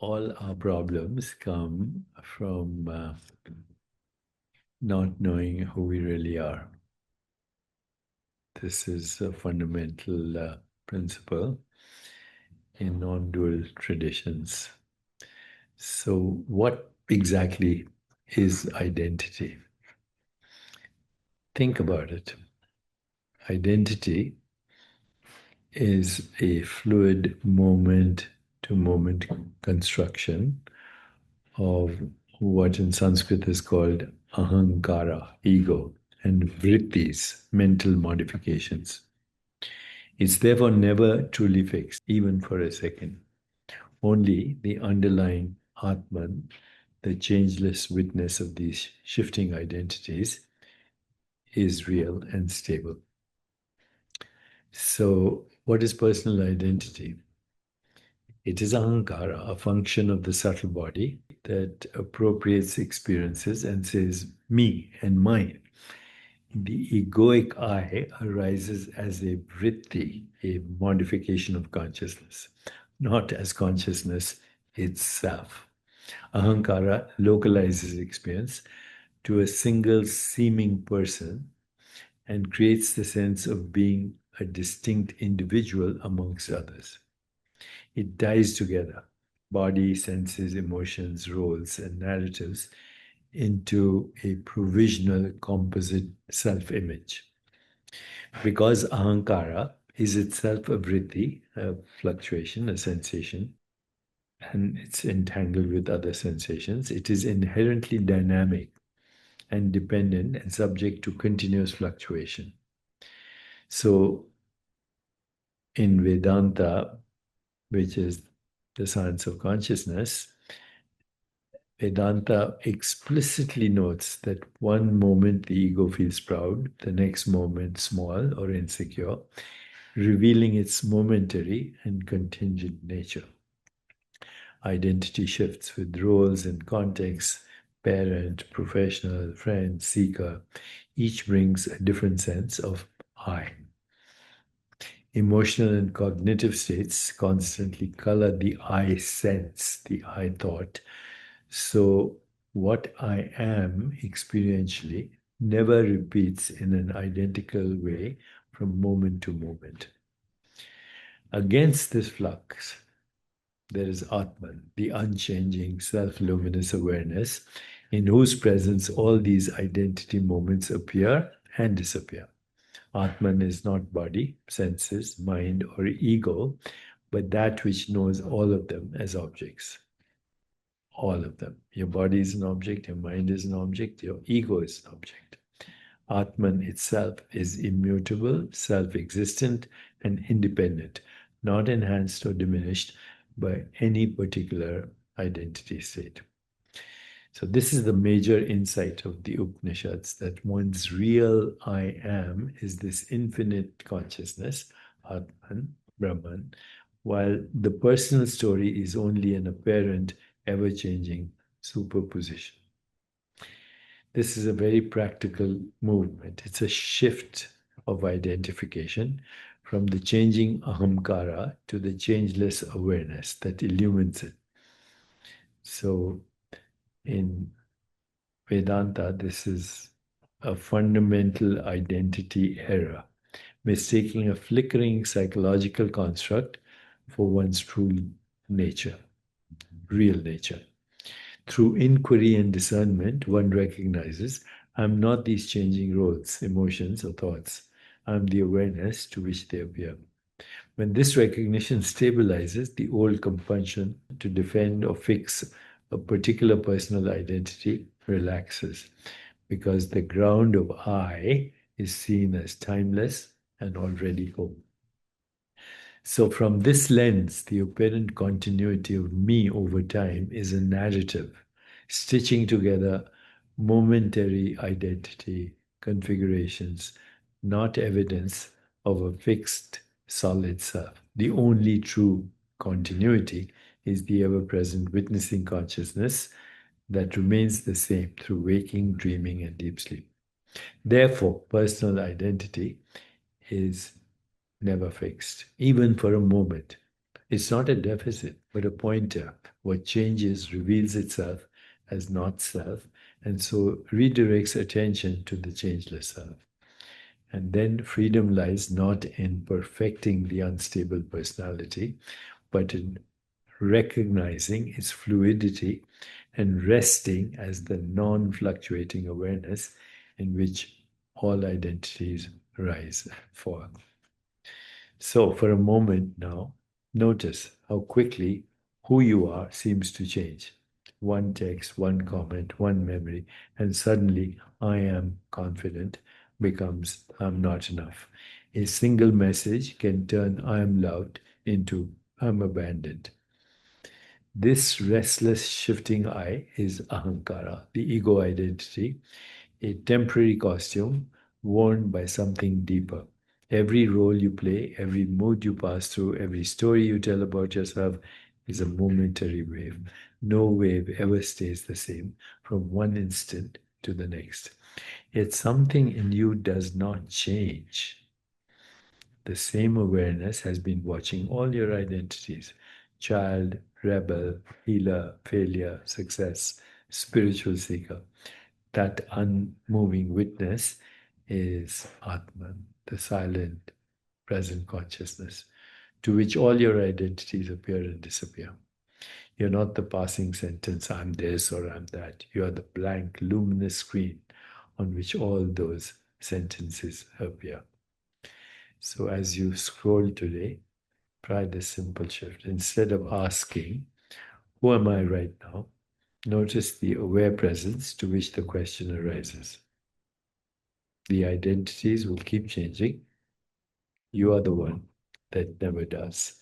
all our problems come from not knowing who we really are. This is a fundamental principle in non-dual traditions. So what exactly is identity? Think about it. Identity is a fluid moment-to-moment construction of what in Sanskrit is called ahankara, ego, and vrittis, mental modifications. It's therefore never truly fixed, even for a second. Only the underlying Atman, the changeless witness of these shifting identities, is real and stable. So, what is personal identity? It is ahankara, a function of the subtle body that appropriates experiences and says, me and mine. The egoic I arises as a vritti, a modification of consciousness, not as consciousness itself. Ahankara localizes experience to a single seeming person and creates the sense of being a distinct individual amongst others. It ties together body, senses, emotions, roles, and narratives into a provisional composite self-image. Because ahankara is itself a vritti, a fluctuation, a sensation, and it's entangled with other sensations, it is inherently dynamic and dependent and subject to continuous fluctuation. So in Vedānta, which is the science of consciousness, Vedānta explicitly notes that one moment the ego feels proud, the next moment small or insecure, revealing its momentary and contingent nature. Identity shifts with roles and contexts, parent, professional, friend, seeker. Each brings a different sense of I. Emotional and cognitive states constantly color the I sense, the I thought. So what I am experientially never repeats in an identical way from moment to moment. Against this flux, there is Atman, the unchanging, self-luminous awareness, in whose presence all these identity moments appear and disappear. Atman is not body, senses, mind, or ego, but that which knows all of them as objects. All of them. Your body is an object, your mind is an object, your ego is an object. Atman itself is immutable, self-existent, and independent, not enhanced or diminished by any particular identity state. So this is the major insight of the Upanishads, that one's real I am is this infinite consciousness, Atman, Brahman, while the personal story is only an apparent, ever-changing superposition. This is a very practical movement. It's a shift of identification from the changing ahamkara to the changeless awareness that illumines it. So in Vedanta, this is a fundamental identity error, mistaking a flickering psychological construct for one's true nature, real nature. Through inquiry and discernment, one recognizes I'm not these changing roles, emotions, or thoughts. I'm the awareness to which they appear. When this recognition stabilizes, the old compulsion to defend or fix a particular personal identity relaxes, because the ground of I is seen as timeless and already home. So from this lens, the apparent continuity of me over time is a narrative, stitching together momentary identity configurations, not evidence of a fixed, solid self. The only true continuity is the ever-present witnessing consciousness that remains the same through waking, dreaming, and deep sleep. Therefore, personal identity is never fixed, even for a moment. It's not a deficit, but a pointer. What changes reveals itself as not self, and so redirects attention to the changeless self. And then freedom lies not in perfecting the unstable personality, but in recognizing its fluidity and resting as the non fluctuating awareness in which all identities rise and fall. So, for a moment now, notice how quickly who you are seems to change. One text, one comment, one memory, and suddenly I am confident becomes I'm not enough. A single message can turn I am loved into I'm abandoned. This restless shifting I is ahankara, the ego identity, a temporary costume worn by something deeper. Every role you play, every mood you pass through, every story you tell about yourself is a momentary wave. No wave ever stays the same from one instant to the next. Yet something in you does not change. The same awareness has been watching all your identities: child, rebel, healer, failure, success, spiritual seeker. That unmoving witness is Atman, the silent, present consciousness, to which all your identities appear and disappear. You're not the passing sentence, I'm this or I'm that. You are the blank, luminous screen on which all those sentences appear. So as you scroll today, try this simple shift. Instead of asking, who am I right now? Notice the aware presence to which the question arises. The identities will keep changing. You are the one that never does.